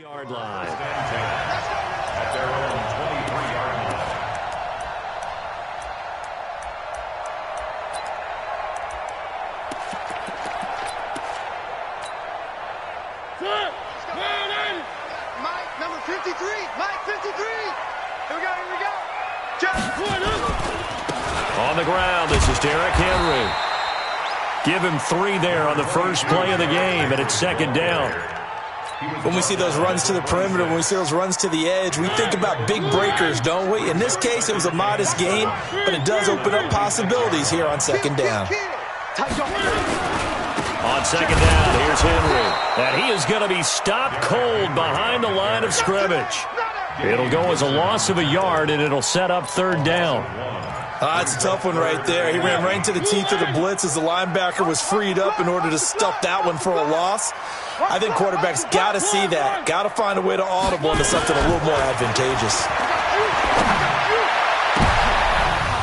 Yard line. At their own 23-yard line. Mike, number 53. Mike, 53. Here we go. On the ground, this is Derrick Henry. Give him 3 there on the first play of the game, and it's second down. When we see those runs to the perimeter, when we see those runs to the edge, we think about big breakers, don't we? In this case, it was a modest gain, but it does open up possibilities here on second down. On second down, here's Henry. And he is going to be stopped cold behind the line of scrimmage. It'll go as a loss of a yard, and it'll set up third down. It's a tough one right there. He ran right into the teeth of the blitz as the linebacker was freed up in order to stuff that one for a loss. I think quarterbacks got to see that. Got to find a way to audible into something a little more advantageous.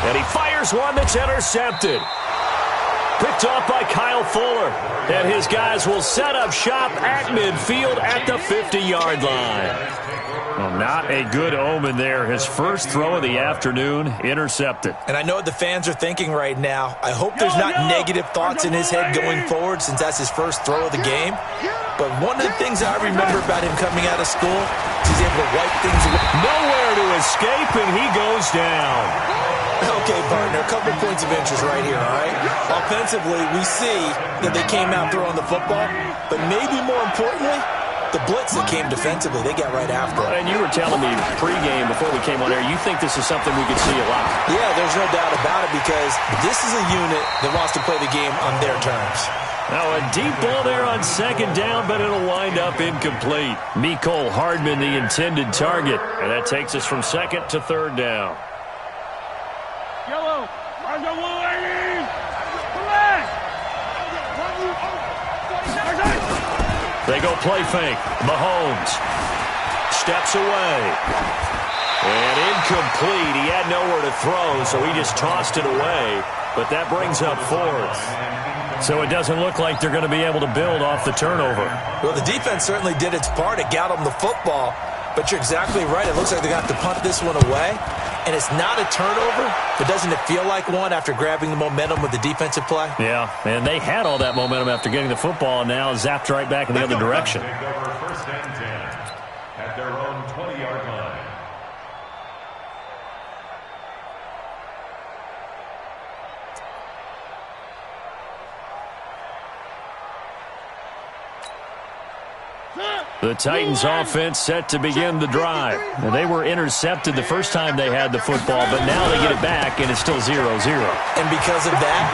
And he fires one that's intercepted. Picked off by Kyle Fuller. And his guys will set up shop at midfield at the 50-yard line. Well, not a good omen there. His first throw of the afternoon intercepted. And I know what the fans are thinking right now. I hope there's not negative thoughts in his head going forward since that's his first throw of the game. But one of the things I remember about him coming out of school is he's able to wipe things away. Nowhere to escape, and he goes down. Okay, partner, a couple points of interest right here, all right? Offensively, we see that they came out throwing the football, but maybe more importantly, the blitz that came defensively, they got right after it. And you were telling me pregame before we came on air, you think this is something we could see a lot. Yeah, there's no doubt about it because this is a unit that wants to play the game on their terms. Now a deep ball there on second down, but it'll wind up incomplete. Mecole Hardman, the intended target. And that takes us from second to third down. Yellow, on the 180. They go play fake. Mahomes steps away. And incomplete. He had nowhere to throw, so he just tossed it away. But that brings up fourth. So it doesn't look like they're going to be able to build off the turnover. Well, the defense certainly did its part. It got them the football. But you're exactly right. It looks like they're going to have to punt this one away. And it's not a turnover, but doesn't it feel like one after grabbing the momentum with the defensive play? Yeah, and they had all that momentum after getting the football, and now zapped right back in the other direction. First and 10 at their own 20-yard line. The Titans offense set to begin the drive. And they were intercepted the first time they had the football, but now they get it back, and it's still 0-0. And because of that,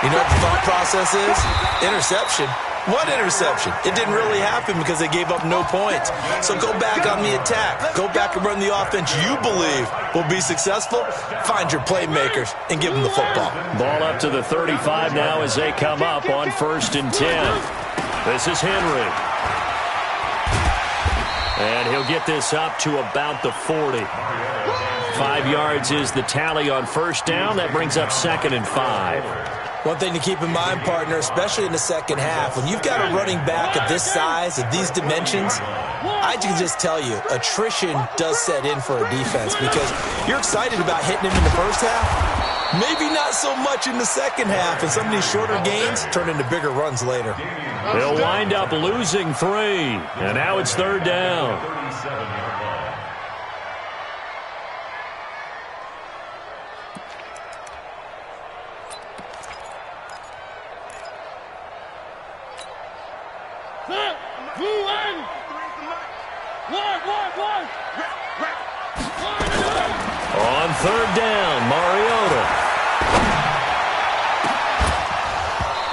you know what the thought process is? Interception. What interception? It didn't really happen because they gave up no points. So go back on the attack. Go back and run the offense you believe will be successful. Find your playmakers and give them the football. Ball up to the 35 now as they come up on 1st and 10. This is Henry. And he'll get this up to about the 40. 5 yards is the tally on first down. That brings up 2nd and 5. One thing to keep in mind, partner, especially in the second half, when you've got a running back of this size, of these dimensions, I can just tell you, attrition does set in for a defense because you're excited about hitting him in the first half. Maybe not so much in the second half, and some of these shorter gains turn into bigger runs later. They'll wind up losing 3, and now it's third down. On third down, Mariota.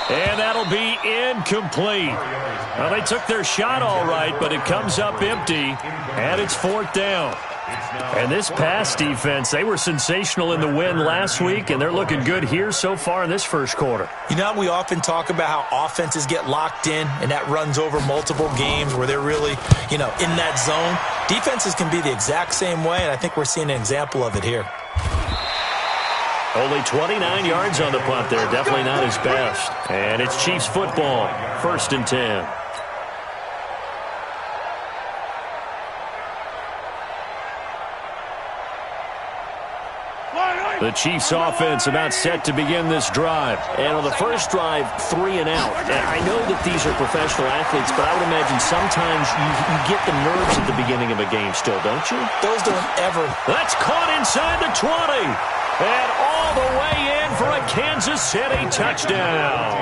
And that'll be incomplete. Well, they took their shot all right, but it comes up empty, and it's 4th down. And this pass defense, they were sensational in the win last week, and they're looking good here so far in this first quarter. You know, we often talk about how offenses get locked in, and that runs over multiple games where they're really, in that zone. Defenses can be the exact same way, and I think we're seeing an example of it here. Only 29 yards on the punt there. Definitely not his best. And it's Chiefs football. 1st and 10. The Chiefs offense about set to begin this drive. And on the first drive, 3 and out. And I know that these are professional athletes, but I would imagine sometimes you get the nerves at the beginning of a game still, don't you? Those don't ever. That's caught inside the 20. And all the way in for a Kansas City touchdown.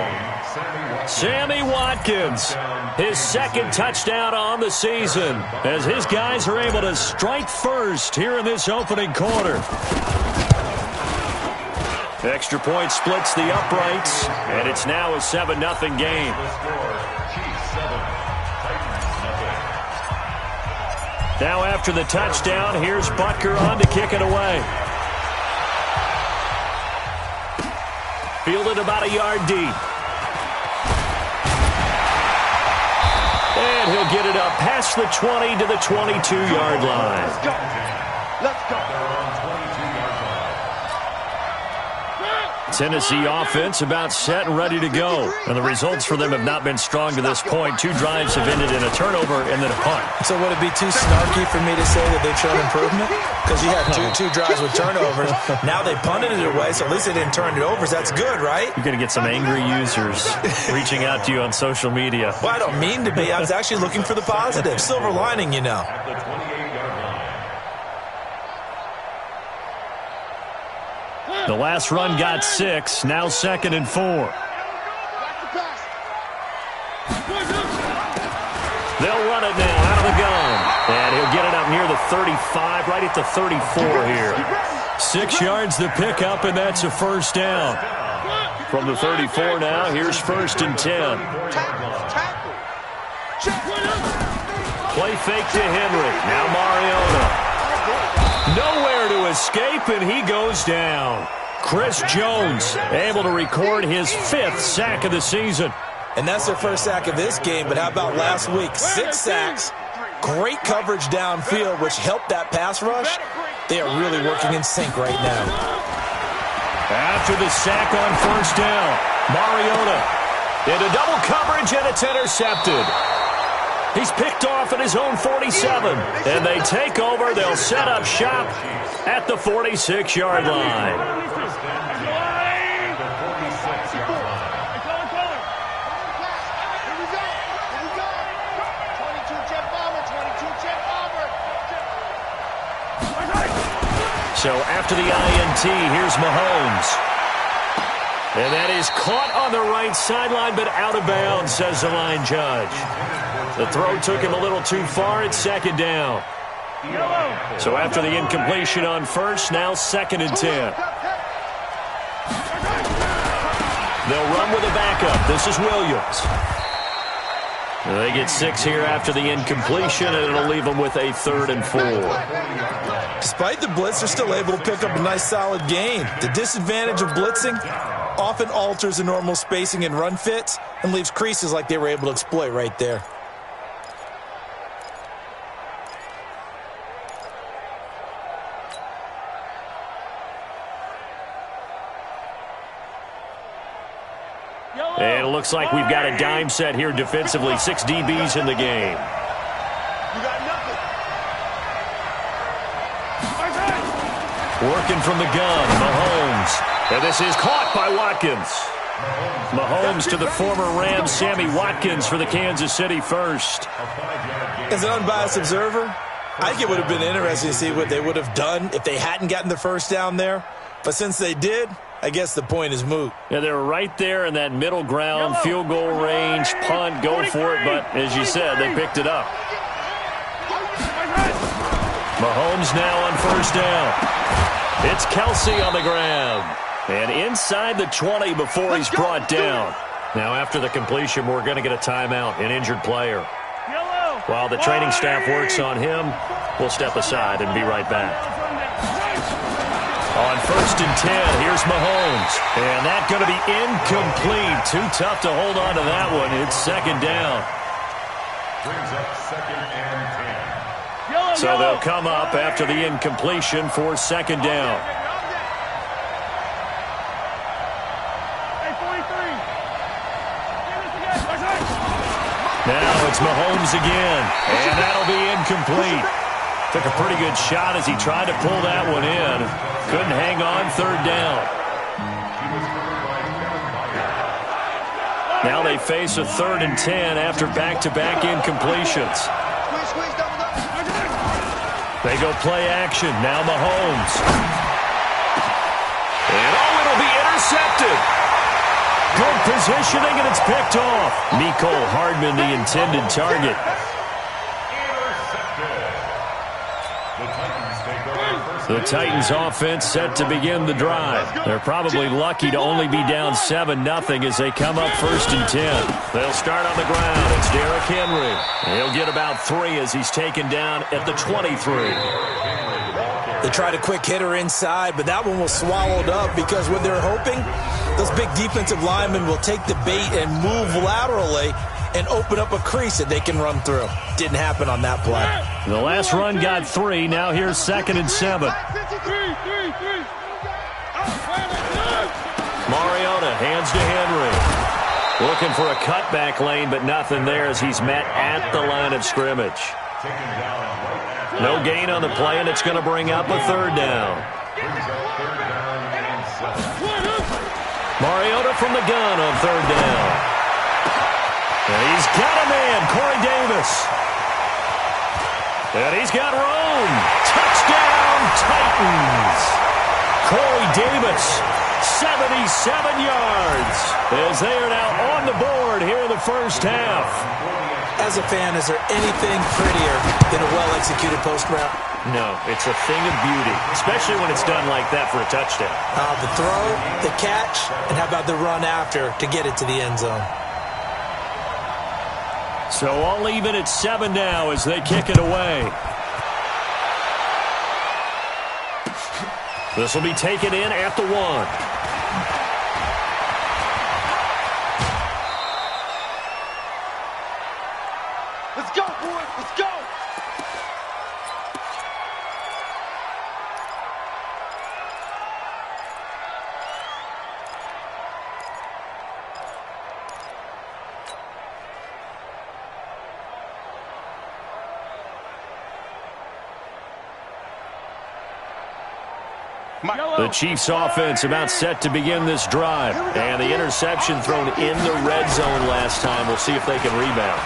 Sammy Watkins, his second touchdown on the season, as his guys are able to strike first here in this opening quarter. Extra point splits the uprights, and it's now a 7-0 game. Now after the touchdown, here's Butker on to kick it away. Fielded about a yard deep. And he'll get it up past the 20 to the 22-yard line. Let's go. Let's go. Tennessee offense about set and ready to go. And the results for them have not been strong to this point. 2 drives have ended in a turnover and then a punt. So would it be too snarky for me to say that they've shown improvement? Because you had two drives with turnovers. Now they punted it away, so at least they didn't turn it over. So that's good, right? You're going to get some angry users reaching out to you on social media. Well, I don't mean to be. I was actually looking for the positive. Silver lining, you know. The last run got 6, now 2nd and 4. They'll run it now out of the gun. And he'll get it up near the 35, right at the 34 here. 6 yards the pickup, and that's a first down. From the 34 now, here's 1st and 10. Play fake to Henry. Now Mariota. Nowhere to escape, and he goes down. Chris Jones able to record his 5th sack of the season. And that's their first sack of this game, but how about last week? 6 sacks, great coverage downfield, which helped that pass rush. They are really working in sync right now. After the sack on 1st down, Mariota into double coverage, and it's intercepted. He's picked off at his own 47, and they take over. They'll set up shop at the 46-yard line. So after the INT, here's Mahomes. And that is caught on the right sideline, but out of bounds, says the line judge. The throw took him a little too far. It's 2nd down. So after the incompletion on 1st, now 2nd and 10. They'll run with a backup. This is Williams. They get 6 here after the incompletion, and it'll leave them with a 3rd and 4. Despite the blitz, they're still able to pick up a nice, solid gain. The disadvantage of blitzing often alters the normal spacing and run fits and leaves creases like they were able to exploit right there. And it looks like we've got a dime set here defensively. 6 DBs in the game. Working from the gun, Mahomes. And this is caught by Watkins. Mahomes to the former Rams, Sammy Watkins for the Kansas City first. As an unbiased observer, I think it would have been interesting to see what they would have done if they hadn't gotten the first down there. But since they did, I guess the point is moot. Yeah, they were right there in that middle ground, field goal range, punt, go for it. But as you said, they picked it up. Mahomes now on 1st down. It's Kelsey on the ground. And inside the 20 before he's brought down. Now after the completion, we're going to get a timeout, an injured player. While the training staff works on him, we'll step aside and be right back. On 1st and 10, here's Mahomes. And that's going to be incomplete. Too tough to hold on to that one. It's 2nd down. Brings up 2nd and 10. So they'll come up after the incompletion for 2nd down. Now it's Mahomes again. And that'll be incomplete. Took a pretty good shot as he tried to pull that one in. Couldn't hang on third down. Now they face a 3rd and 10 after back-to-back incompletions. Squeeze, double. They go play action. Now Mahomes. And it'll be intercepted. Good positioning, and it's picked off. Mecole Hardman, the intended target. The Titans offense set to begin the drive. They're probably lucky to only be down 7-0 as they come up 1st and 10. They'll start on the ground. It's Derrick Henry. He'll get about 3 as he's taken down at the 23. They tried a quick hitter inside, but that one was swallowed up because what they're hoping, those big defensive linemen will take the bait and move laterally and open up a crease that they can run through. Didn't happen on that play. The last run got 3. Now here's 2nd and 7. Mariota hands to Henry. Looking for a cutback lane, but nothing there as he's met at the line of scrimmage. No gain on the play, and it's going to bring up a 3rd down. Mariota from the gun on 3rd down. And he's got a man, Corey Davis. And he's got room. Touchdown, Titans. Corey Davis, 77 yards, as they are now on the board here in the first half. As a fan, is there anything prettier than a well-executed post route? No, it's a thing of beauty, especially when it's done like that for a touchdown. The throw, the catch, and how about the run after to get it to the end zone? So all even at 7 now as they kick it away. This will be taken in at the 1. Let's go, boys. Let's go. The Chiefs offense about set to begin this drive. And the interception thrown in the red zone last time. We'll see if they can rebound.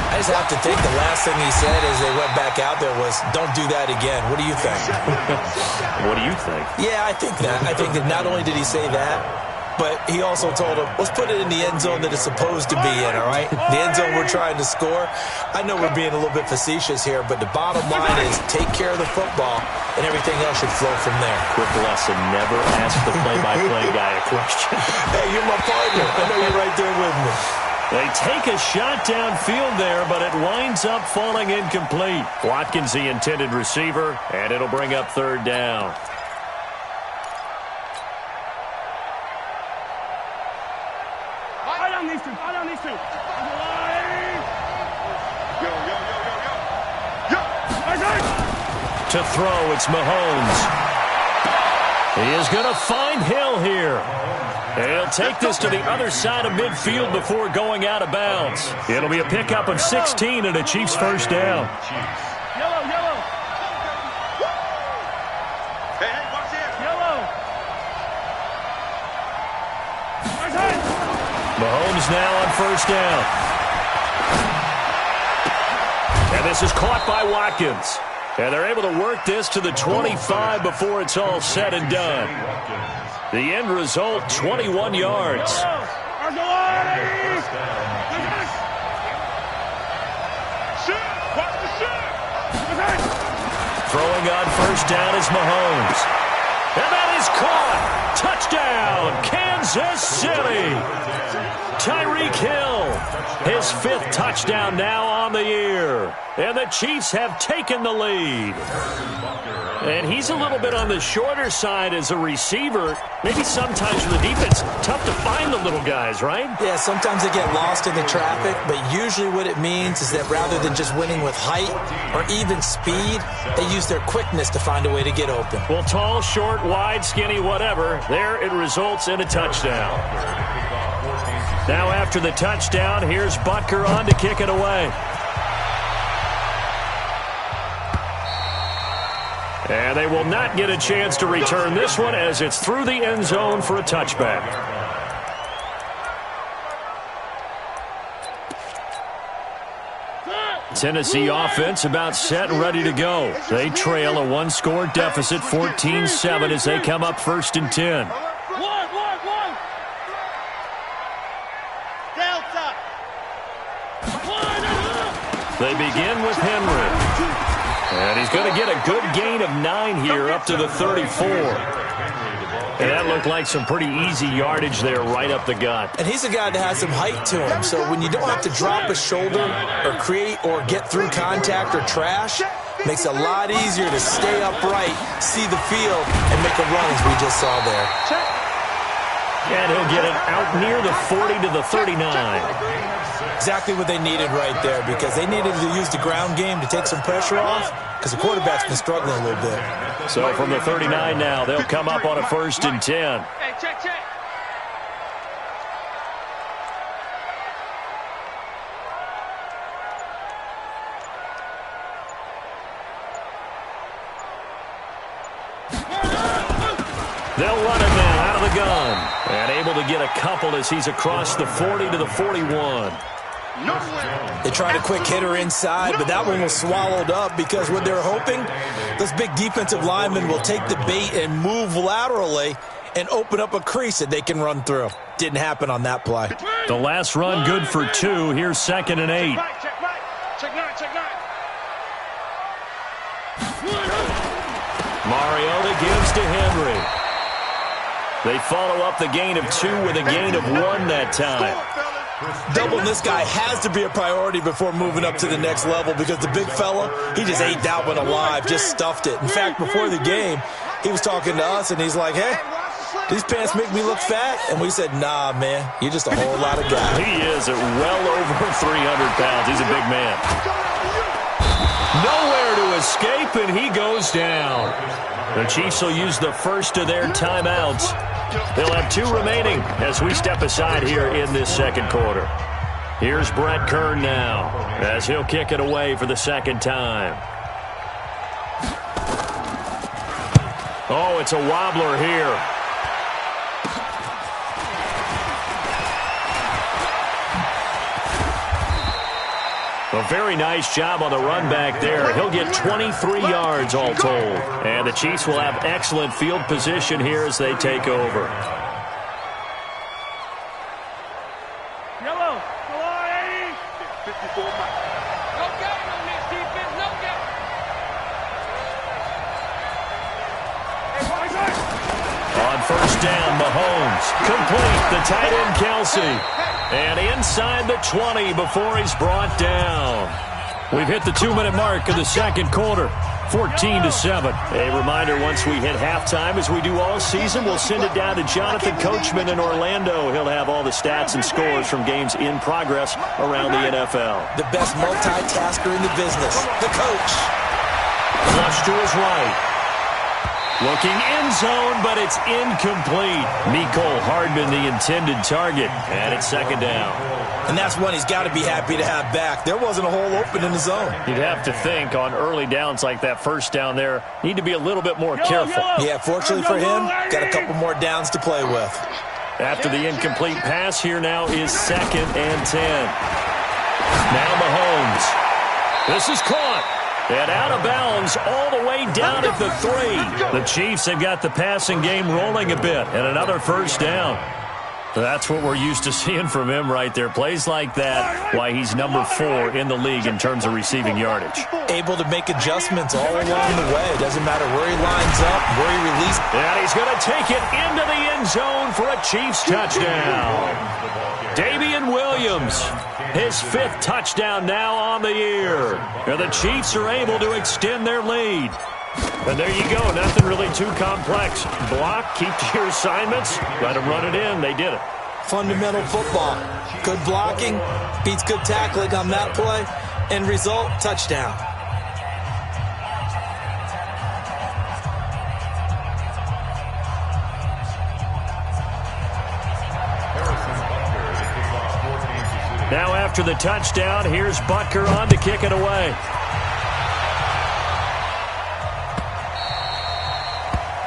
I just have to think the last thing he said as they went back out there was, don't do that again. What do you think? What do you think? Yeah, I think that. I think that not only did he say that, but he also told him, let's put it in the end zone that it's supposed to be in, all right? The end zone we're trying to score. I know we're being a little bit facetious here, but the bottom line is take care of the football, and everything else should flow from there. Quick lesson, never ask the play-by-play guy a question. Hey, you're my partner. I know you're right there with me. They take a shot downfield there, but it winds up falling incomplete. Watkins, the intended receiver, and it'll bring up 3rd down. I don't need to. To throw, it's Mahomes. He is going to find Hill here. He'll take this to the other side of midfield before going out of bounds. It'll be a pickup of 16 and a Chiefs 1st down. Yellow. Hey, watch this. Yellow. Mahomes now on 1st down. And this is caught by Watkins. And they're able to work this to the 25 before it's all said and done. The end result, 21 yards. Throwing on 1st down is Mahomes. And that is caught. Touchdown, Kansas City. Tyreek Hill, his 5th touchdown now on the year. And the Chiefs have taken the lead. And he's a little bit on the shorter side as a receiver. Maybe sometimes for the defense, tough to find the little guys, right? Yeah, sometimes they get lost in the traffic, but usually what it means is that rather than just winning with height or even speed, they use their quickness to find a way to get open. Well, tall, short, wide, skinny, whatever, there it results in a touchdown. Now after the touchdown, here's Butker on to kick it away. And they will not get a chance to return this one as it's through the end zone for a touchback. Tennessee offense about set and ready to go. They trail a one-score deficit, 14-7, as they come up 1st and 10. They begin with Henry. And he's going to get a good gain of 9 here up to the 34. And that looked like some pretty easy yardage there right up the gut. And he's a guy that has some height to him. So when you don't have to drop a shoulder or create or get through contact or trash, makes it a lot easier to stay upright, see the field, and make a run as we just saw there. And he'll get it out near the 40 to the 39. Exactly what they needed right there, because they needed to use the ground game to take some pressure off, because the quarterback's been struggling a little bit. So from the 39 now, they'll come up on a 1st and 10. Hey, check. They'll run it now out of the gun. And able to get a couple as he's across the 40 to the 41. They tried a quick hitter inside, but that one was swallowed up because what they're hoping, those big defensive linemen will take the bait and move laterally and open up a crease that they can run through. Didn't happen on that play. The last run good for 2. Here's 2nd and 8. Check nine. Mariota gives to Henry. They follow up the gain of 2 with a gain of 1 that time. Doubling this guy has to be a priority before moving up to the next level, because the big fella, he just ate that one alive, just stuffed it. In fact, before the game, he was talking to us, and he's like, hey, these pants make me look fat? And we said, nah, man, you're just a whole lot of guy. He is at well over 300 pounds. He's a big man. Nowhere to escape, and he goes down. The Chiefs will use the first of their timeouts. They'll have 2 remaining as we step aside here in this 2nd quarter. Here's Brett Kern now as he'll kick it away for the 2nd time. Oh, it's a wobbler here. A very nice job on the run back there. He'll get 23 yards all told. And the Chiefs will have excellent field position here as they take over. Yellow. Come on, 80. 54 miles. No game on this defense. No game. On 1st down, Mahomes. Complete. The tight end, Kelsey. And inside the 20 before he's brought down. We've hit the 2-minute mark of the 2nd quarter. 14-7. A reminder, once we hit halftime, as we do all season, we'll send it down to Jonathan Coachman in Orlando. He'll have all the stats and scores from games in progress around the NFL. The best multitasker in the business, the coach. Flush to his right. Looking in zone, but it's incomplete. Mecole Hardman, the intended target, and it's 2nd down. And that's one he's got to be happy to have back. There wasn't a hole open in the zone. You'd have to think on early downs like that 1st down there, need to be a little bit more careful. Yeah, fortunately for him, got a couple more downs to play with. After the incomplete pass, here now is 2nd and 10. Now Mahomes. This is caught. And out of bounds all the way down at the 3. The Chiefs have got the passing game rolling a bit. And another 1st down. That's what we're used to seeing from him right there. Plays like that, why he's number 4 in the league in terms of receiving yardage. Able to make adjustments all along the way. Doesn't matter where he lines up, where he releases. And he's going to take it into the end zone for a Chiefs touchdown. Damian Williams, his 5th touchdown now on the year. And the Chiefs are able to extend their lead. And there you go. Nothing really too complex. Block, keep to your assignments, let them run it in. They did it. Fundamental football. Good blocking, beats good tackling on that play. End result, touchdown. Now after the touchdown, here's Butker on to kick it away.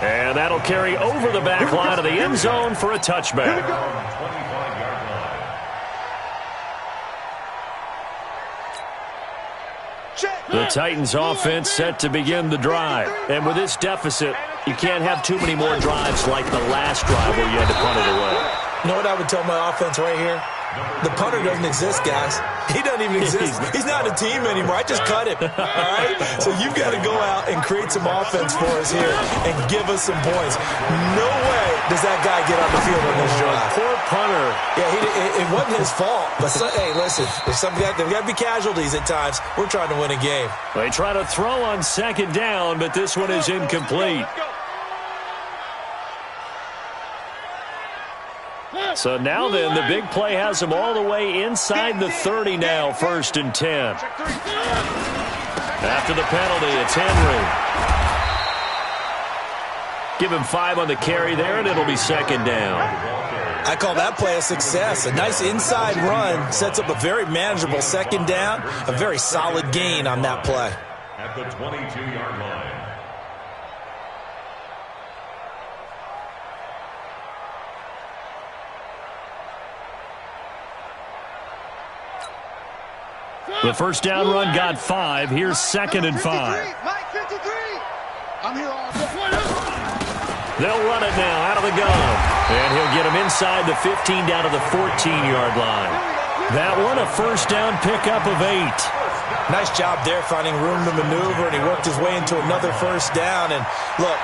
And that'll carry over the back line of the end zone for a touchback. The Titans offense set to begin the drive. And with this deficit, you can't have too many more drives like the last drive where you had to punt it away. You know what I would tell my offense right here? The punter doesn't exist, guys. He doesn't even exist. He's not a team anymore. I just cut him. All right? So you've got to go out and create some offense for us here and give us some points. No way does that guy get on the field on this drive. Poor punter. Yeah, it wasn't his fault. But, hey, listen, there's there got to be casualties at times. We're trying to win a game. They try to throw on second down, but this one is incomplete. So now then, the big play has them all the way inside the 30 now, 1st and 10. After the penalty, it's Henry. Give him 5 on the carry there, and it'll be 2nd down. I call that play a success. A nice inside run sets up a very manageable 2nd down, a very solid gain on that play. At the 22-yard line. The first down run got 5. Here's 2nd and 5. I'm here all day. They'll run it now out of the gun. And he'll get him inside the 15 down to the 14-yard line. That one a first down pickup of 8. Nice job there finding room to maneuver, and he worked his way into another first down. And look,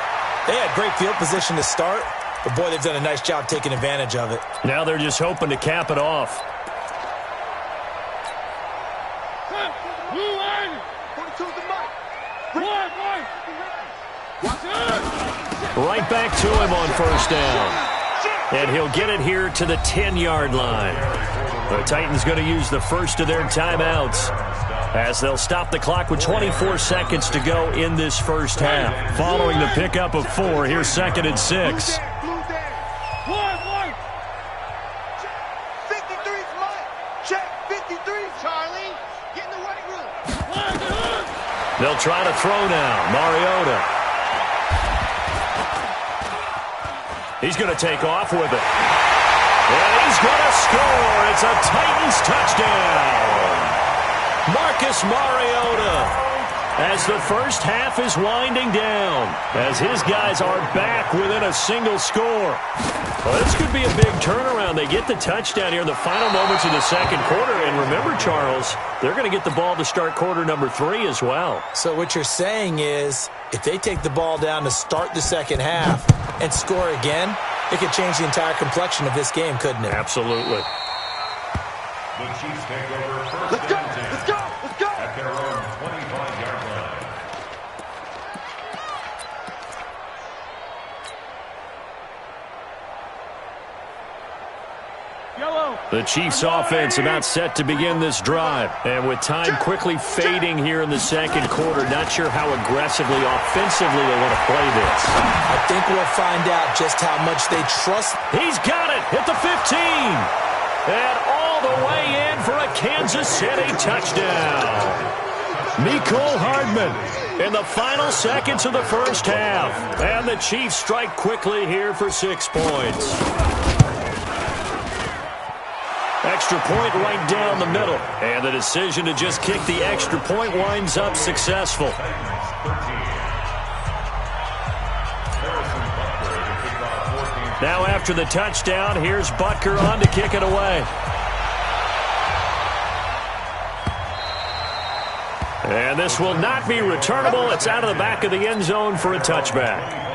they had great field position to start, but boy, they've done a nice job taking advantage of it. Now they're just hoping to cap it off. Right back to him on first down. And he'll get it here to the 10-yard line. The Titans going to use the first of their timeouts as they'll stop the clock with 24 seconds to go in this first half. Following the pickup of 4, here's 2nd and 6. They'll try to throw now. Mariota. He's going to take off with it. And he's going to score. It's a Titans touchdown. Marcus Mariota. As the first half is winding down, as his guys are back within a single score. Well, this could be a big turnaround. They get the touchdown here in the final moments of the second quarter. And remember, Charles, they're going to get the ball to start quarter number 3 as well. So what you're saying is, if they take the ball down to start the second half and score again, it could change the entire complexion of this game, couldn't it? Absolutely. The Chiefs take over first. Let's go! Let's go! Let's go! At their own 25-yard line. The Chiefs offense about set to begin this drive. And with time quickly fading here in the second quarter, not sure how aggressively, offensively they want to play this. I think we'll find out just how much they trust. He's got it at the 15. And all the way in for a Kansas City touchdown. Mecole Hardman in the final seconds of the first half. And the Chiefs strike quickly here for 6 points. Extra point right down the middle. And the decision to just kick the extra point winds up successful. Now after the touchdown, here's Butker on to kick it away. And this will not be returnable. It's out of the back of the end zone for a touchback.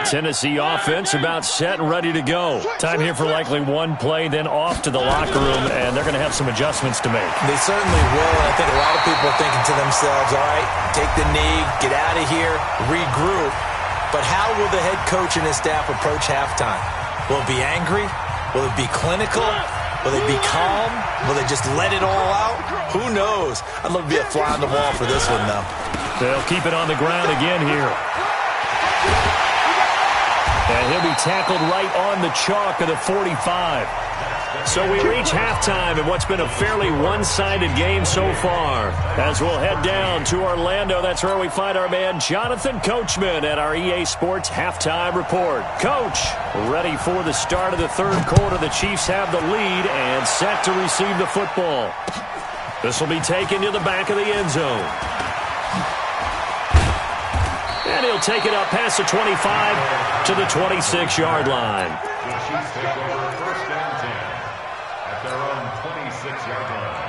Tennessee offense about set and ready to go. Time here for likely one play, then off to the locker room, and they're going to have some adjustments to make. They certainly will, and I think a lot of people are thinking to themselves, all right, take the knee, get out of here, regroup. But how will the head coach and his staff approach halftime? Will it be angry? Will it be clinical? Will they be calm? Will they just let it all out? Who knows? I'd love to be a fly on the wall for this one, though. They'll keep it on the ground again here. And he'll be tackled right on the chalk of the 45. So we reach halftime in what's been a fairly one-sided game so far. As we'll head down to Orlando, that's where we find our man Jonathan Coachman at our EA Sports Halftime Report. Coach, ready for the start of the third quarter. The Chiefs have the lead and set to receive the football. This will be taken to the back of the end zone. And he'll take it up past the 25 to the 26-yard line. The Chiefs take over first and 10 at their own 26-yard line.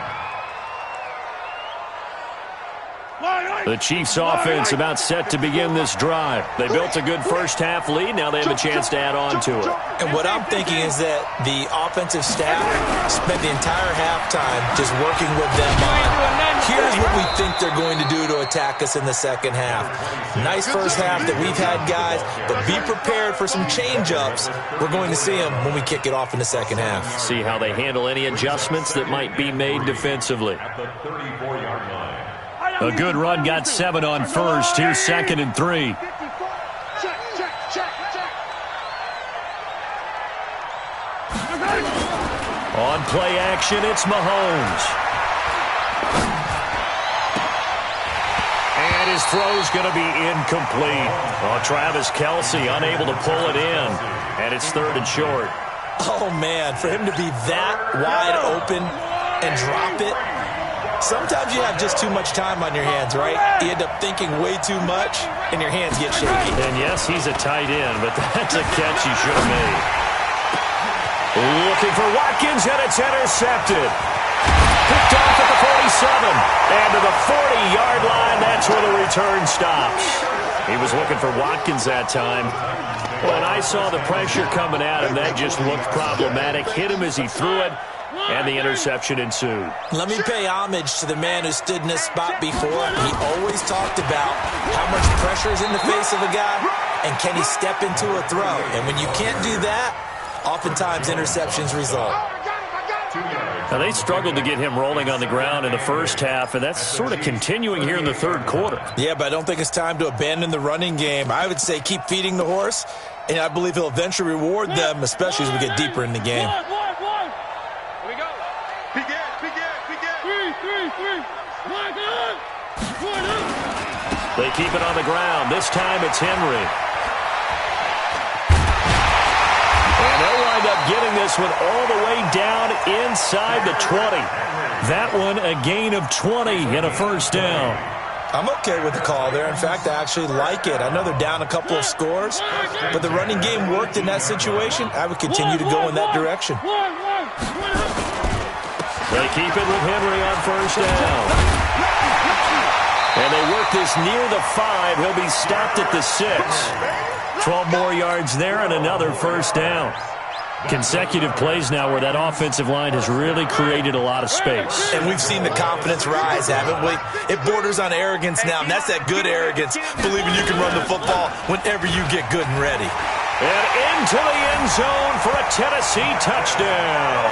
The Chiefs offense about set to begin this drive. They built a good first-half lead. Now they have a chance to add on to it. And what I'm thinking is that the offensive staff spent the entire halftime just working with them on, here's what we think they're going to do to attack us in the second half. Nice first half that we've had, guys, but be prepared for some change-ups. We're going to see them when we kick it off in the second half. See how they handle any adjustments that might be made defensively. At the 34-yard line. A good run got 7 on first. Here's 2nd and 3. On play action, it's Mahomes. And his throw's going to be incomplete. Oh, Travis Kelce unable to pull it in. And it's 3rd and short. Oh, man, for him to be that wide open and drop it. Sometimes you have just too much time on your hands, right? You end up thinking way too much, and your hands get shaky. And yes, he's a tight end, but that's a catch he should have made. Looking for Watkins, and it's intercepted. Picked off at the 47. And to the 40-yard line, that's where the return stops. He was looking for Watkins that time. When I saw the pressure coming at him, that just looked problematic. Hit him as he threw it. And the interception ensued. Let me pay homage to the man who stood in this spot before. He always talked about how much pressure is in the face of a guy and can he step into a throw. And when you can't do that, oftentimes interceptions result. Now, they struggled to get him rolling on the ground in the first half, and that's sort of continuing here in the third quarter. Yeah, but I don't think it's time to abandon the running game. I would say keep feeding the horse, and I believe he'll eventually reward them, especially as we get deeper in the game. They keep it on the ground. This time it's Henry. And they'll wind up getting this one all the way down inside the 20. That one a gain of 20 and a first down. I'm okay with the call there. In fact, I actually like it. I know they're down a couple of scores, but the running game worked in that situation. I would continue to go in that direction. They keep it with Henry on first down. And they work this near the 5. He'll be stopped at the 6. 12 more yards there and another first down. Consecutive plays now where that offensive line has really created a lot of space. And we've seen the confidence rise, haven't we? It borders on arrogance now, and that's that good arrogance, believing you can run the football whenever you get good and ready. And into the end zone for a Tennessee touchdown.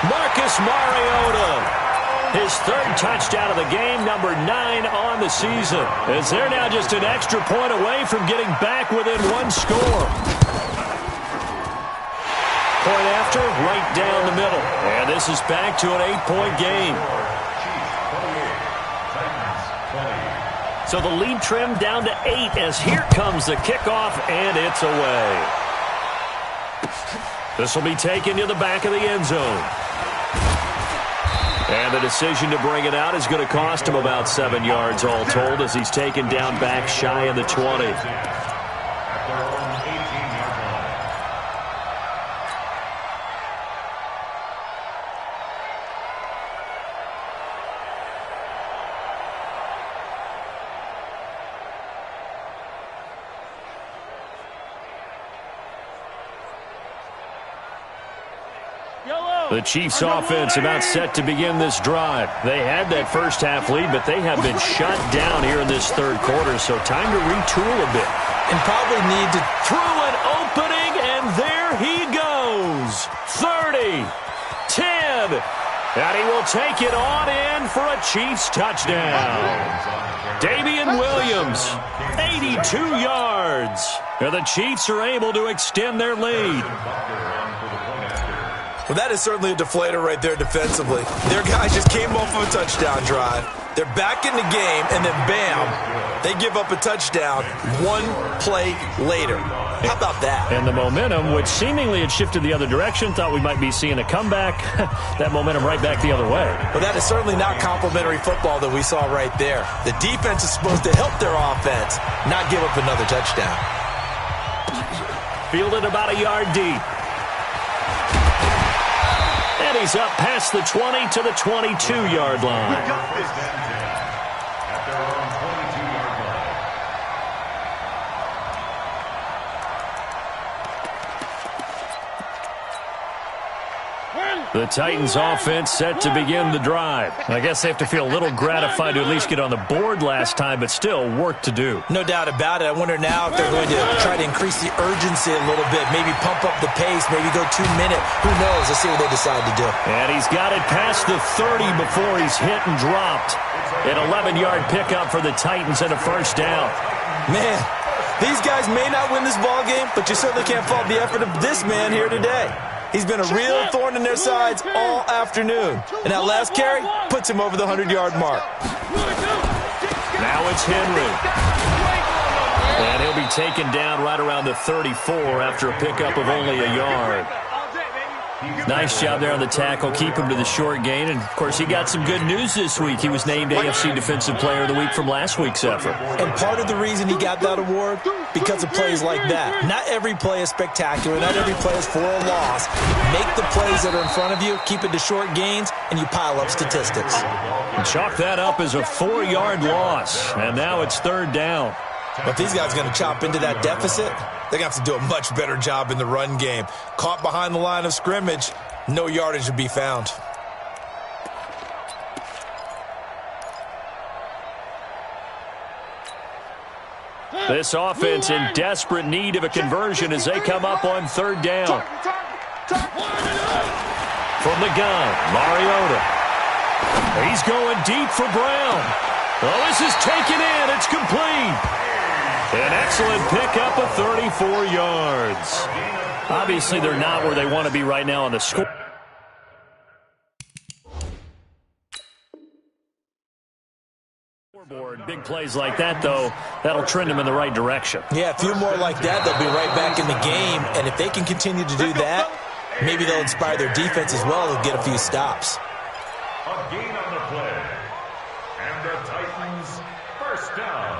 Marcus Mariota. His 3rd touchdown of the game, number 9 on the season. As they're now just an extra point away from getting back within 1 score. Point after, right down the middle. And this is back to an 8-point game. So the lead trimmed down to 8 as here comes the kickoff, and it's away. This will be taken to the back of the end zone. And the decision to bring it out is going to cost him about 7 yards all told as he's taken down back shy of the 20. The Chiefs offense about set to begin this drive. They had that first half lead, but they have been shut down here in this third quarter, so time to retool a bit. And probably need to through an opening, and there he goes. 30, 10, and he will take it on in for a Chiefs touchdown. Damian Williams, 82 yards. And the Chiefs are able to extend their lead. Well, that is certainly a deflator right there defensively. Their guys just came off of a touchdown drive. They're back in the game, and then bam, they give up a touchdown one play later. How about that? And the momentum, which seemingly had shifted the other direction, thought we might be seeing a comeback. That momentum right back the other way. Well, that is certainly not complimentary football that we saw right there. The defense is supposed to help their offense, not give up another touchdown. Fielded about a yard deep. And he's up past the 20 to the 22-yard line. At their own 22-yard line. The Titans offense set to begin the drive. I guess they have to feel a little gratified to at least get on the board last time, but still work to do. No doubt about it. I wonder now if they're going to try to increase the urgency a little bit, maybe pump up the pace, maybe go 2 minute. Who knows? Let's see what they decide to do. And he's got it past the 30 before he's hit and dropped. An 11-yard pickup for the Titans and a first down. Man, these guys may not win this ball game, but you certainly can't fault the effort of this man here today. He's been a real thorn in their sides all afternoon. And that last carry puts him over the 100-yard mark. Now it's Henry. And he'll be taken down right around the 34 after a pickup of only a yard. Nice job there on the tackle. Keep him to the short gain. And, of course, he got some good news this week. He was named AFC Defensive Player of the Week from last week's effort. And part of the reason he got that award, because of plays like that. Not every play is spectacular. Not every play is for a loss. Make the plays that are in front of you, keep it to short gains, and you pile up statistics. And chalk that up as a 4-yard loss. And now it's third down. But these guys are going to chop into that deficit. They're going to have to do a much better job in the run game. Caught behind the line of scrimmage, no yardage to be found. This offense in desperate need of a conversion as they come up on third down. From the gun, Mariota. He's going deep for Brown. Oh, this is taken in. It's complete. An excellent pickup of 34 yards. Obviously, they're not where they want to be right now on the score. Big plays like that, though, that'll trend them in the right direction. Yeah, a few more like that, they'll be right back in the game. And if they can continue to do that, maybe they'll inspire their defense as well and get a few stops. A gain on the play. And the Titans first down.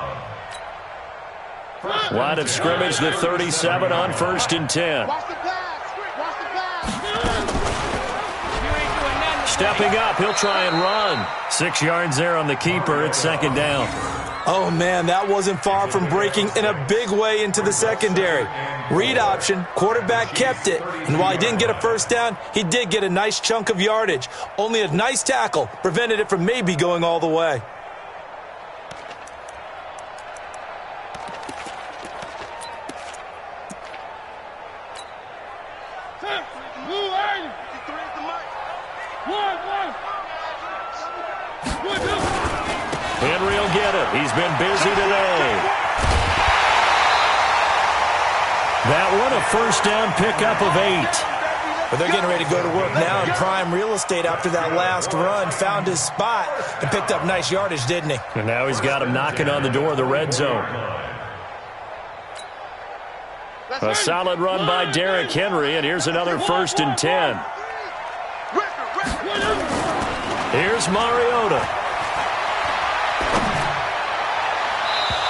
Line of scrimmage, the 37 on 1st and 10. Stepping up, he'll try and run. 6 yards there on the keeper. It's second down. Oh, man, that wasn't far from breaking in a big way into the secondary. Read option, quarterback kept it, and while he didn't get a first down, he did get a nice chunk of yardage. Only a nice tackle prevented it from maybe going all the way. Henry will get it. He's been busy today. That one, a first down pickup of 8. But they're getting ready to go to work now in prime real estate after that last run. Found his spot and picked up nice yardage, didn't he? And now he's got him knocking on the door of the red zone. A solid run by Derrick Henry, and here's another 1st and 10. Here's Mariota.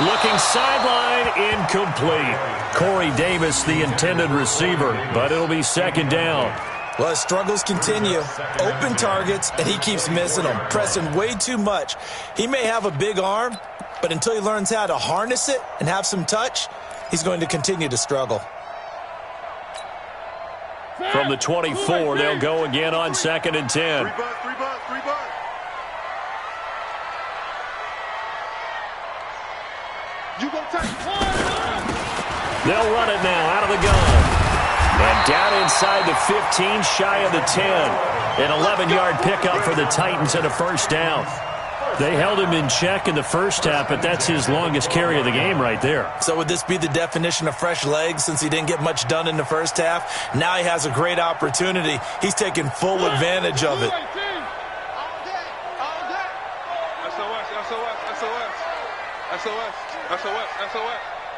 Looking sideline, incomplete. Corey Davis, the intended receiver, but it'll be second down. Well, his struggles continue. Open targets, and he keeps missing them, pressing way too much. He may have a big arm, but until he learns how to harness it and have some touch, he's going to continue to struggle. From the 24, they'll go again on 2nd and 10. They'll run it now out of the gun. And down inside the 15, shy of the 10. An 11-yard pickup for the Titans and a first down. They held him in check in the first half, but that's his longest carry of the game right there. So would this be the definition of fresh legs since he didn't get much done in the first half? Now he has a great opportunity. He's taking full advantage of it. SOS.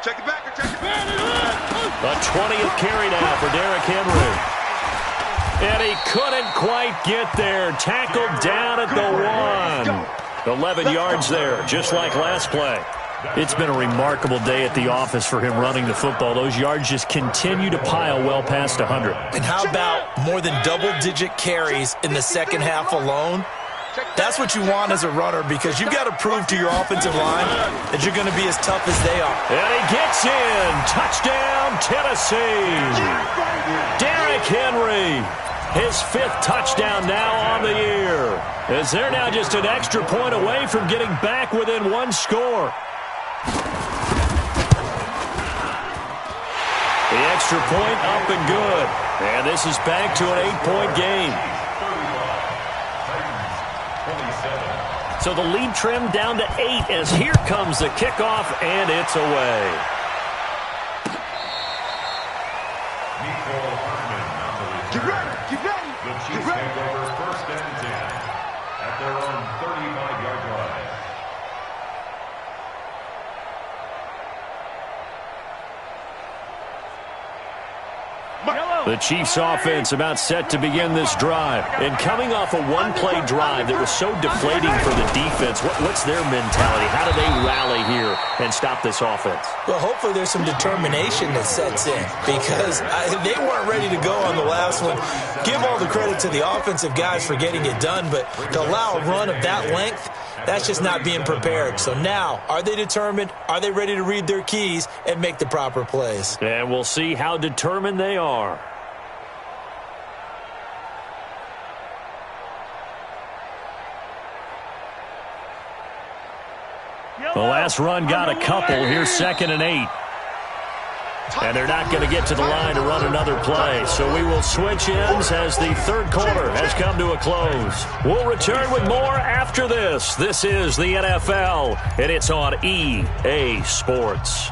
Check it back. A 20th carry now for Derrick Henry. And he couldn't quite get there. Tackled down at the 1. 11 yards there, just like last play. It's been a remarkable day at the office for him running the football. Those yards just continue to pile well past 100. And how about more than double-digit carries in the second half alone? That's what you want as a runner, because you've got to prove to your offensive line that you're going to be as tough as they are. And he gets in. Touchdown, Tennessee. Derrick Henry, his 5th touchdown now on the year, as they're now just an extra point away from getting back within 1 score. The extra point up and good. And this is back to an 8-point game. So the lead trimmed down to 8 as here comes the kickoff, and it's away. Get ready. The Chiefs take over 1st and 10 at their own 35-yard line. The Chiefs offense about set to begin this drive. And coming off a one-play drive that was so deflating for the defense, what's their mentality? How do they rally here and stop this offense? Well, hopefully there's some determination that sets in, because they weren't ready to go on the last one. Give all the credit to the offensive guys for getting it done, but to allow a run of that length, that's just not being prepared. So now, are they determined? Are they ready to read their keys and make the proper plays? And we'll see how determined they are. The last run got a couple. Here's 2nd and 8. And they're not going to get to the line to run another play. So we will switch ends as the 3rd quarter has come to a close. We'll return with more after this. This is the NFL, and it's on EA Sports.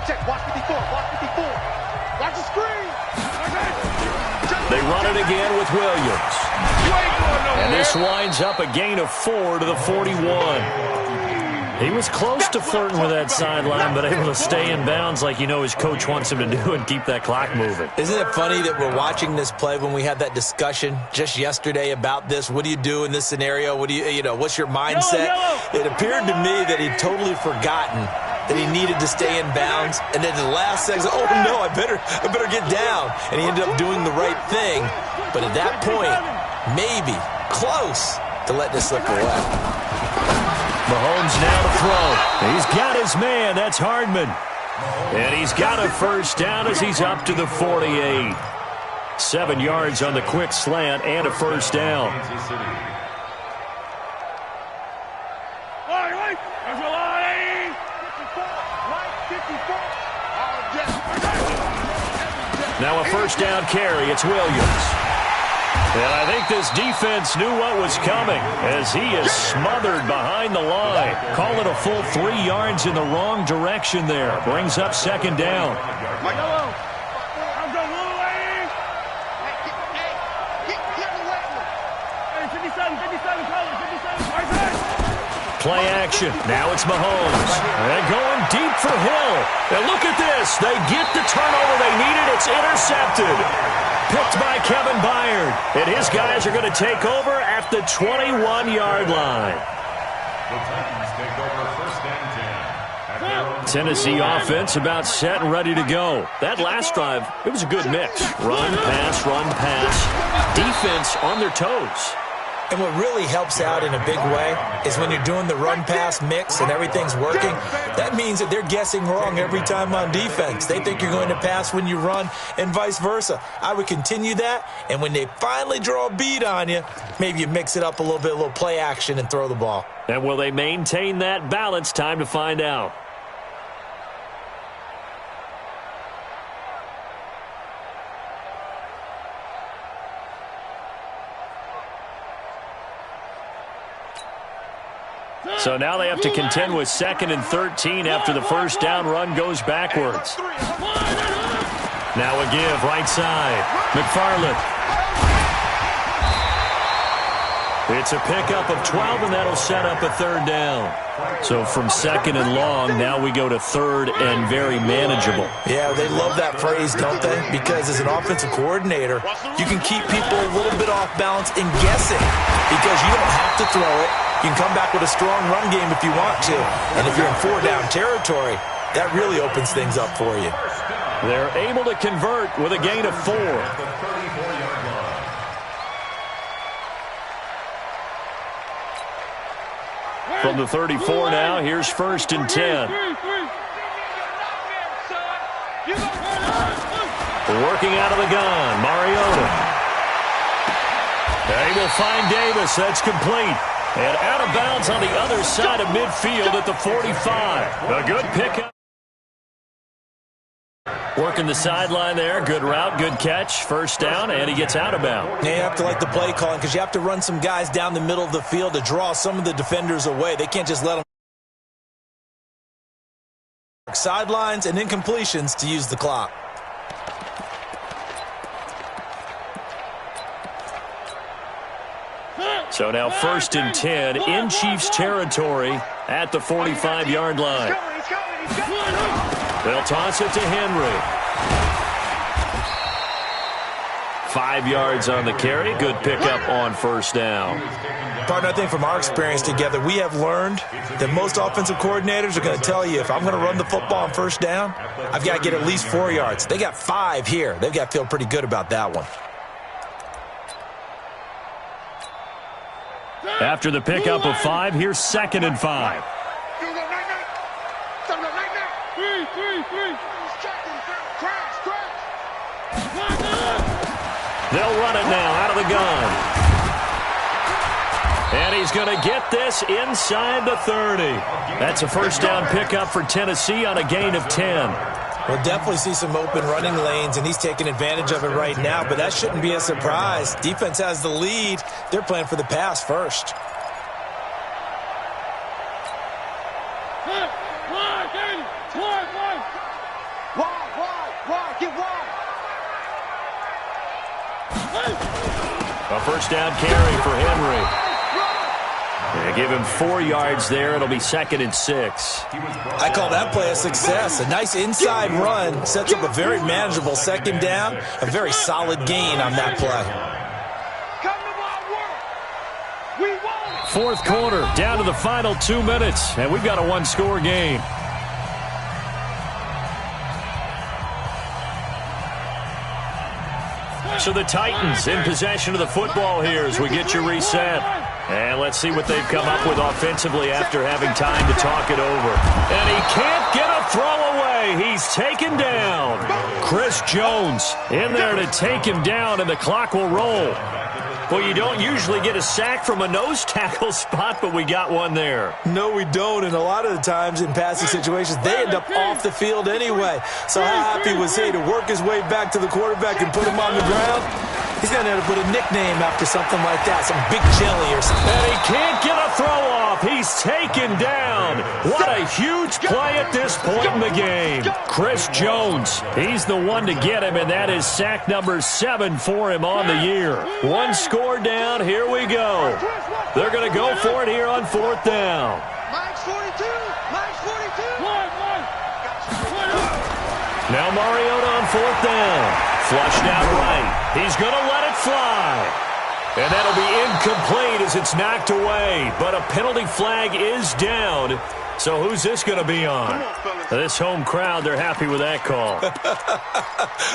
Check. Watch 54. Watch the screen. They run it again with Williams. And this winds up a gain of 4 to the 41. He was close to flirting with that sideline, but able to stay in bounds like his coach wants him to do and keep that clock moving. Isn't it funny that we're watching this play when we had that discussion just yesterday about this? What do you do in this scenario? What do what's your mindset? It appeared to me that he'd totally forgotten that he needed to stay in bounds, and then the last second, oh no, I better get down. And he ended up doing the right thing. But at that point, maybe close to let this slip away. Mahomes now to throw. He's got his man. That's Hardman. And he's got a 1st down as he's up to the 48. 7 yards on the quick slant and a 1st down. Now a 1st down carry. It's Williams. And I think this defense knew what was coming as he is smothered behind the line. Call it a full 3 yards in the wrong direction there. Brings up 2nd down. Play action. Now it's Mahomes. And going deep for Hill. And look at this. They get the turnover they needed. It's intercepted. Picked by Kevin Byard. And his guys are going to take over at the 21-yard line. The Titans take over 1st and 10. Tennessee offense about set and ready to go. That last drive, it was a good mix. Run, pass, run, pass. Defense on their toes. And what really helps out in a big way is when you're doing the run-pass mix and everything's working, that means that they're guessing wrong every time on defense. They think you're going to pass when you run and vice versa. I would continue that, and when they finally draw a beat on you, maybe you mix it up a little play action and throw the ball. And will they maintain that balance? Time to find out. So now they have to contend with 2nd and 13 after the first down run goes backwards. Now a give, right side. McFarland. It's a pickup of 12, and that'll set up a 3rd down. So from 2nd and long, now we go to 3rd and very manageable. Yeah, they love that phrase, don't they? Because as an offensive coordinator, you can keep people a little bit off balance and guessing because you don't have to throw it. You can come back with a strong run game if you want to. And if you're in 4-down territory, that really opens things up for you. They're able to convert with a gain of 4. From the 34 now, here's 1st and 10. Working out of the gun, Mariota. They will find Davis. That's complete. And out of bounds on the other side of midfield at the 45. A good pickup. Working the sideline there. Good route, good catch. 1st down, and he gets out of bounds. Yeah, you have to like the play calling because you have to run some guys down the middle of the field to draw some of the defenders away. They can't just let them sidelines and incompletions to use the clock. So now 1st and 10 in Chiefs territory at the 45-yard line. They'll toss it to Henry. 5 yards on the carry. Good pickup on 1st down. Partner, I think from our experience together, we have learned that most offensive coordinators are going to tell you if I'm going to run the football on 1st down, I've got to get at least 4 yards. They got 5 here. They've got to feel pretty good about that one. After the pickup of 5, here's 2nd and 5. They'll run it now out of the gun. And he's going to get this inside the 30. That's a 1st down pickup for Tennessee on a gain of 10. We'll definitely see some open running lanes, and he's taking advantage of it right now, but that shouldn't be a surprise. Defense has the lead. They're playing for the pass first. A 1st down carry for Henry. They give him 4 yards there. It'll be 2nd and 6. I call that play a success. A nice inside run sets up a very manageable 2nd down. A very solid gain on that play. 4th quarter, down to the final 2 minutes, and we've got a 1-score game. So the Titans in possession of the football here as we get you reset. And let's see what they've come up with offensively after having time to talk it over. And he can't get a throw away. He's taken down. Chris Jones in there to take him down, and the clock will roll. Well, you don't usually get a sack from a nose tackle spot, but we got one there. No, we don't, and a lot of the times in passing situations, they end up off the field anyway. So how happy was he to work his way back to the quarterback and put him on the ground? He's going to have to put a nickname after something like that, some big jelly or something. And he can't get a throw off. He's taken down. What a huge play at this point in the game. Chris Jones, he's the one to get him, and that is sack number 7 for him on the year. 1 score down. Here we go. They're going to go for it here on 4th down. Now Mariota on 4th down. Flushed out right. He's going to let it fly. And that'll be incomplete as it's knocked away. But a penalty flag is down. So who's this going to be on? Come on, fellas. This home crowd, they're happy with that call.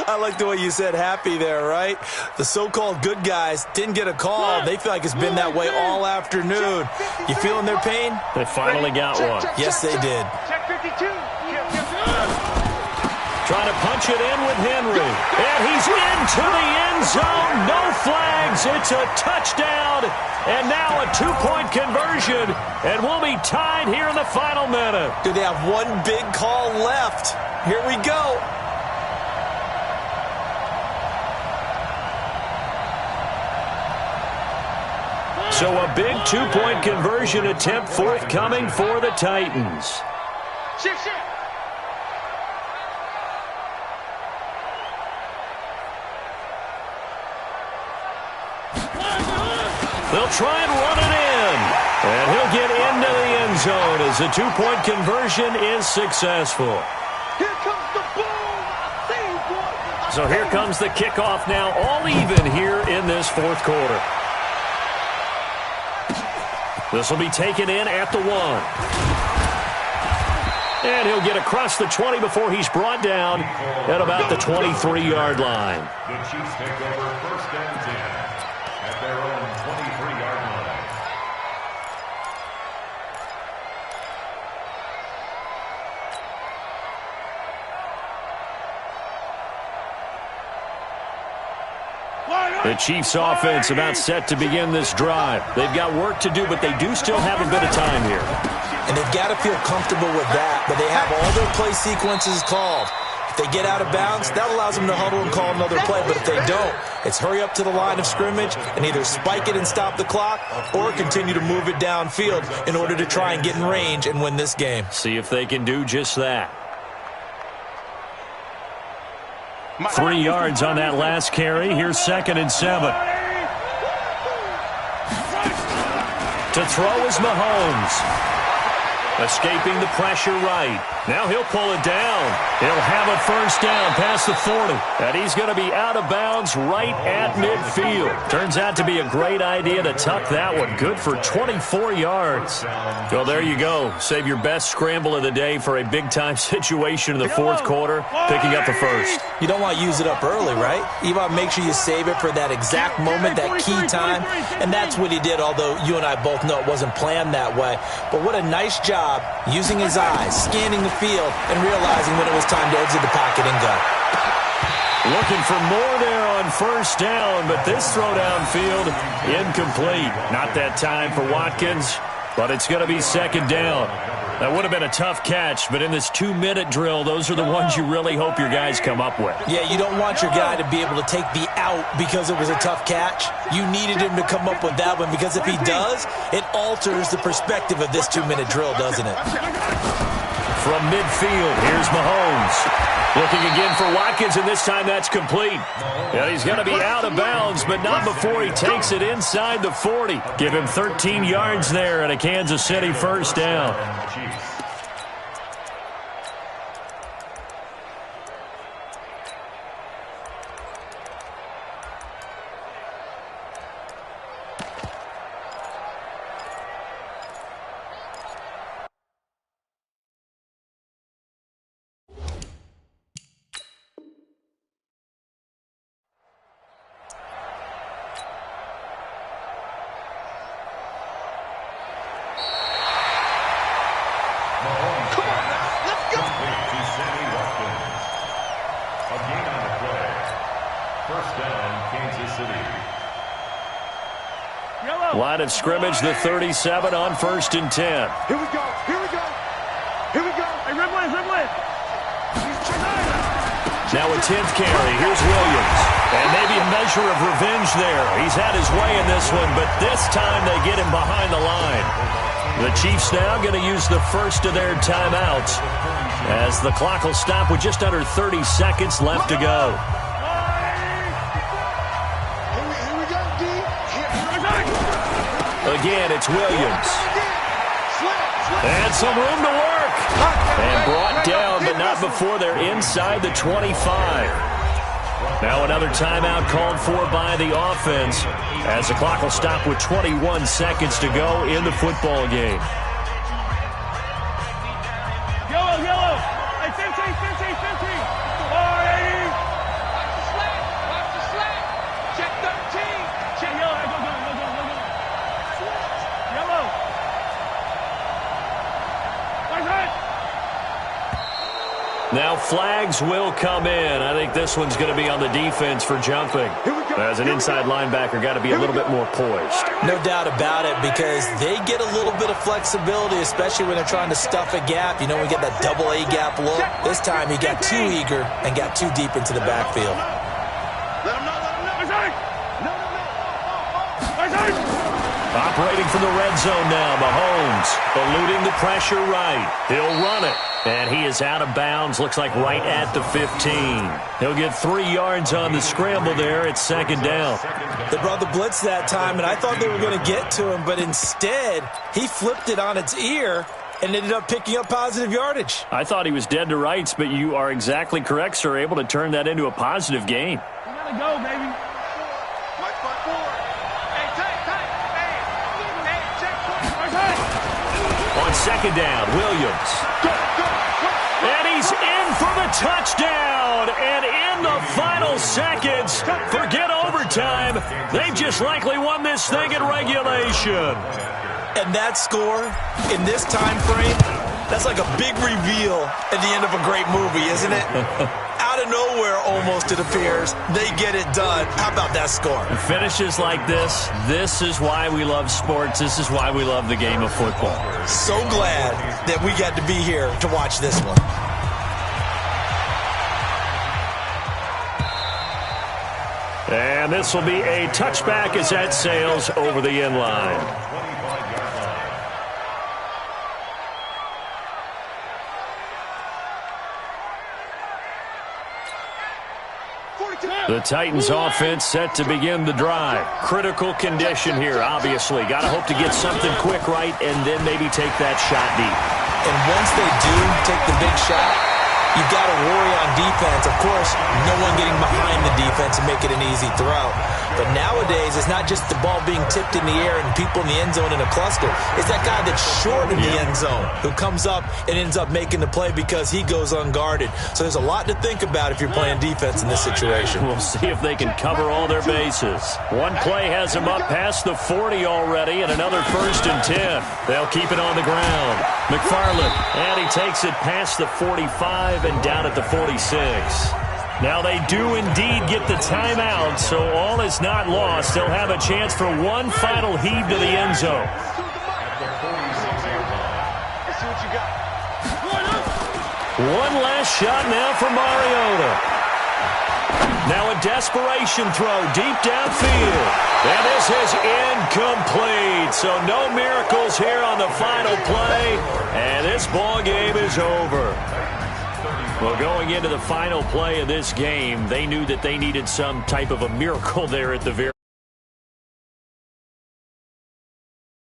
I like the way you said happy there, right? The so-called good guys didn't get a call. They feel like it's been that way all afternoon. You feeling their pain? They finally got one. Yes, they did. Check 52. Trying to punch it in with Henry. And he's into the end zone. No flags. It's a touchdown. And now a two-point conversion. And we'll be tied here in the final minute. Do they have one big call left? Here we go. So a big two-point conversion attempt forthcoming for the Titans. Shift. They'll try and run it in. And he'll get into the end zone as the two-point conversion is successful. Here comes the boom. I see you, boy. So here comes the kickoff now, all even here in this fourth quarter. This will be taken in at the 1. And he'll get across the 20 before he's brought down at about the 23-yard line. The Chiefs take over first and 10 at their own 23-yard line. The Chiefs offense about set to begin this drive. They've got work to do, but they do still have a bit of time here. And they've got to feel comfortable with that, but they have all their play sequences called. If they get out of bounds, that allows them to huddle and call another play, but if they don't, it's hurry up to the line of scrimmage and either spike it and stop the clock or continue to move it downfield in order to try and get in range and win this game. See if they can do just that. 3 yards on that last carry. Here's 2nd and 7. To throw is Mahomes. Escaping the pressure right. Now he'll pull it down. He'll have a first down past the 40. And he's going to be out of bounds right at midfield. Turns out to be a great idea to tuck that one. Good for 24 yards. Well, there you go. Save your best scramble of the day for a big-time situation in the fourth quarter, picking up the first. You don't want to use it up early, right? You want to make sure you save it for that exact moment, that key time. And that's what he did, although you and I both know it wasn't planned that way. But what a nice job using his eyes, scanning the field, and realizing when it was time to exit the pocket and go. Looking for more there on first down, but this throw downfield incomplete. Not that time for Watkins, but it's going to be 2nd down. That would have been a tough catch, but in this 2-minute drill, those are the ones you really hope your guys come up with. Yeah, you don't want your guy to be able to take the out because it was a tough catch. You needed him to come up with that one because if he does, it alters the perspective of this 2-minute drill, doesn't it? From midfield, here's Mahomes. Looking again for Watkins, and this time that's complete. And he's going to be out of bounds, but not before he takes it inside the 40. Give him 13 yards there and a Kansas City first down. Line of scrimmage, the 37 on 1st and 10. Here we go. Here we go. Here we go. Hey, red one. Now a 10th carry. Here's Williams. And maybe a measure of revenge there. He's had his way in this one, but this time they get him behind the line. The Chiefs now going to use the first of their timeouts as the clock will stop with just under 30 seconds left to go. Again, it's Williams. And some room to work. And brought down, but not before they're inside the 25. Now another timeout called for by the offense as the clock will stop with 21 seconds to go in the football game. Yellow. Now flags will come in. I think this one's going to be on the defense for jumping. As an inside linebacker, got to be a little bit more poised. No doubt about it, because they get a little bit of flexibility, especially when they're trying to stuff a gap. You know, we get that double A gap look. This time he got too eager and got too deep into the backfield. Operating from the red zone now, Mahomes eluding the pressure right. He'll run it. And he is out of bounds, looks like right at the 15. He'll get 3 yards on the scramble there. It's second down. They brought the blitz that time, and I thought they were going to get to him, but instead he flipped it on its ear and ended up picking up positive yardage. I thought he was dead to rights, but you are exactly correct, sir, able to turn that into a positive gain. You gotta go, baby. Watch my forward. Hey, tight. Hey, check. On second down, Williams. And he's in for the touchdown. And in the final seconds, forget overtime. They've just likely won this thing in regulation. And that score in this time frame, that's like a big reveal at the end of a great movie, isn't it? Out of nowhere, almost, it appears, they get it done. How about that score? Finishes like this is why we love sports. This is why we love the game of football. So glad that we got to be here to watch this one. And this will be a touchback as that sails over the end line. The Titans offense set to begin the drive. Critical condition here, obviously. Got to hope to get something quick right and then maybe take that shot deep. And once they do take the big shot, you've got to worry on defense. Of course, no one getting behind the defense and make it an easy throw. But nowadays, it's not just the ball being tipped in the air and people in the end zone in a cluster. It's that guy that's short in the end zone who comes up and ends up making the play because he goes unguarded. So there's a lot to think about if you're playing defense in this situation. We'll see if they can cover all their bases. One play has them up past the 40 already, and another 1st and 10. They'll keep it on the ground. McFarland, and he takes it past the 45 and down at the 46. Now they do indeed get the timeout, so all is not lost. They'll have a chance for one final heave to the end zone. One last shot now for Mariota. Now a desperation throw deep downfield. And this is incomplete. So no miracles here on the final play. And this ball game is over. Well, going into the final play of this game, they knew that they needed some type of a miracle there at the very